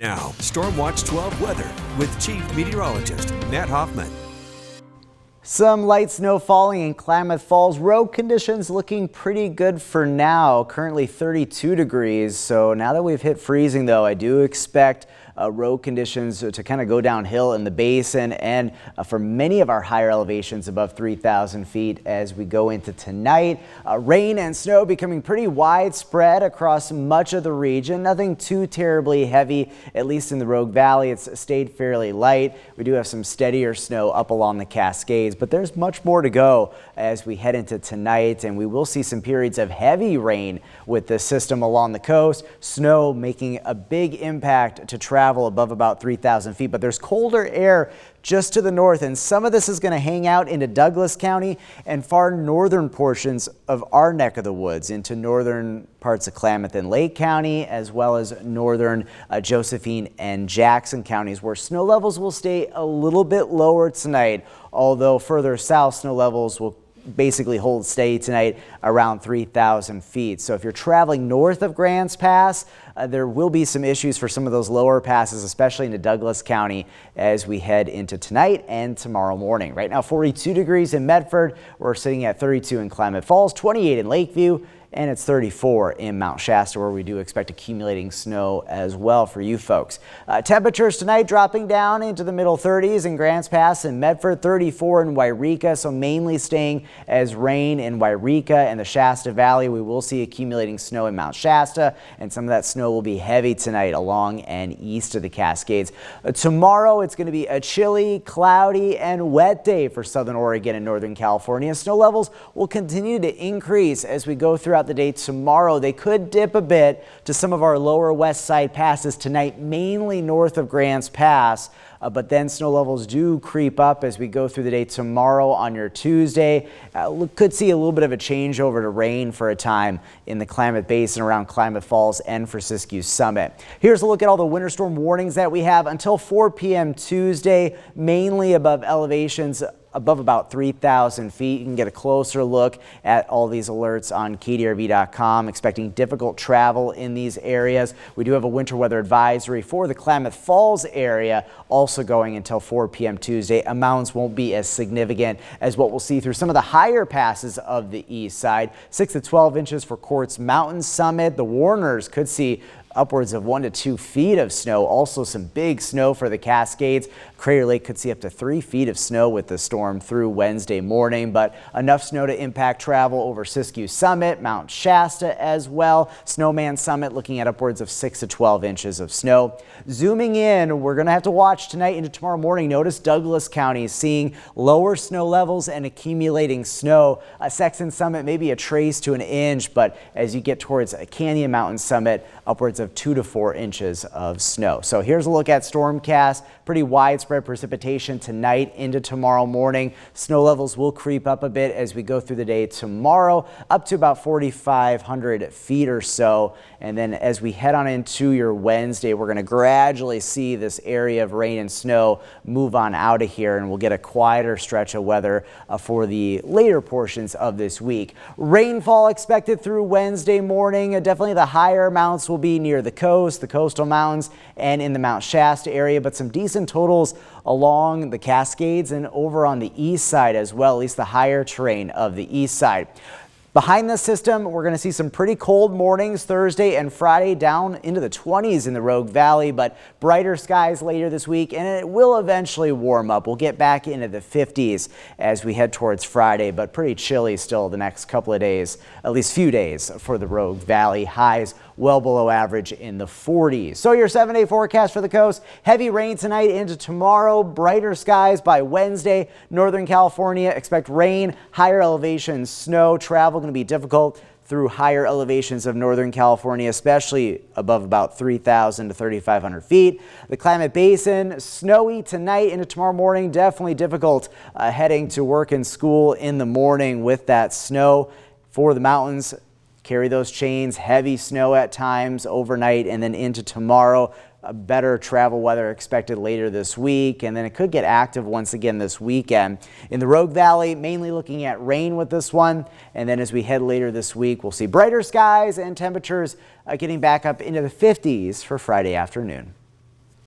Now, Stormwatch 12 weather with Chief Meteorologist Matt Hoffman. Some light snow falling in Klamath Falls. Road conditions looking pretty good for now. Currently 32 degrees. So now that we've hit freezing, though, I do expect road conditions to kind of go downhill in the basin and for many of our higher elevations above 3,000 feet as we go into tonight. Rain and snow becoming pretty widespread across much of the region. Nothing too terribly heavy, at least in the Rogue Valley. It's stayed fairly light. We do have some steadier snow up along the Cascades, but there's much more to go as we head into tonight, and we will see some periods of heavy rain with the system along the coast. Snow making a big impact to travel above about 3,000 feet, but there's colder air just to the north, and some of this is going to hang out into Douglas County and far northern portions of our neck of the woods into northern parts of Klamath and Lake County, as well as northern Josephine and Jackson counties, where snow levels will stay a little bit lower tonight, although further south snow levels will basically hold steady tonight around 3,000 feet. So if you're traveling north of Grants Pass, there will be some issues for some of those lower passes, especially into Douglas County as we head into tonight and tomorrow morning. Right now, 42 degrees in Medford. We're sitting at 32 in Klamath Falls, 28 in Lakeview, and it's 34 in Mount Shasta, where we do expect accumulating snow as well for you folks. Temperatures tonight dropping down into the middle 30s in Grants Pass and Medford, 34 in Wairika, so mainly staying as rain in Wairika and the Shasta Valley. We will see accumulating snow in Mount Shasta, and some of that snow will be heavy tonight along and east of the Cascades. Tomorrow, it's going to be a chilly, cloudy, and wet day for southern Oregon and northern California. Snow levels will continue to increase as we go throughout the day tomorrow. They could dip a bit to some of our lower west side passes tonight, mainly north of Grants Pass. But then snow levels do creep up as we go through the day tomorrow on your Tuesday. Could see a little bit of a change over to rain for a time in the Klamath Basin around Klamath Falls and for Siskiyou Summit. Here's a look at all the winter storm warnings that we have until 4 p.m. Tuesday, mainly above elevations above about 3,000 feet. You can get a closer look at all these alerts on KDRV.com. Expecting difficult travel in these areas. We do have a winter weather advisory for the Klamath Falls area also going until 4 p.m. Tuesday. Amounts won't be as significant as what we'll see through some of the higher passes of the east side. 6 to 12 inches for Quartz Mountain Summit. The Warners could see upwards of 1 to 2 feet of snow. Also some big snow for the Cascades. Crater Lake could see up to 3 feet of snow with the storm through Wednesday morning, but enough snow to impact travel over Siskiyou Summit, Mount Shasta as well. Snowman Summit looking at upwards of 6 to 12 inches of snow. Zooming in, we're going to have to watch tonight into tomorrow morning. Notice Douglas County is seeing lower snow levels and accumulating snow. Sexton Summit maybe a trace to an inch, but as you get towards Canyon Mountain Summit, upwards of 2 to 4 inches of snow. So here's a look at Stormcast. Pretty widespread precipitation tonight into tomorrow morning. Snow levels will creep up a bit as we go through the day tomorrow, up to about 4,500 feet or so. And then as we head on into your Wednesday, we're going to gradually see this area of rain and snow move on out of here, and we'll get a quieter stretch of weather for the later portions of this week. Rainfall expected through Wednesday morning. Definitely the higher amounts will be near the coast, the coastal mountains, and in the Mount Shasta area, but some decent totals along the Cascades and over on the east side as well, at least the higher terrain of the east side. Behind this system, we're going to see some pretty cold mornings Thursday and Friday, down into the 20s in the Rogue Valley, but brighter skies later this week, and it will eventually warm up. We'll get back into the 50s as we head towards Friday, but pretty chilly still the next couple of days, at least few days for the Rogue Valley. Highs well below average in the 40s. So your 7-day forecast for the coast: heavy rain tonight into tomorrow, brighter skies by Wednesday. Northern California, expect rain, higher elevations, snow. Travel going to be difficult through higher elevations of Northern California, especially above about 3,000 to 3,500 feet. The Klamath Basin, snowy tonight into tomorrow morning. Definitely difficult heading to work and school in the morning with that snow. For the mountains, carry those chains, heavy snow at times overnight and then into tomorrow. Better travel weather expected later this week, and then it could get active once again this weekend. In the Rogue Valley, mainly looking at rain with this one, and then as we head later this week, we'll see brighter skies and temperatures getting back up into the 50s for Friday afternoon.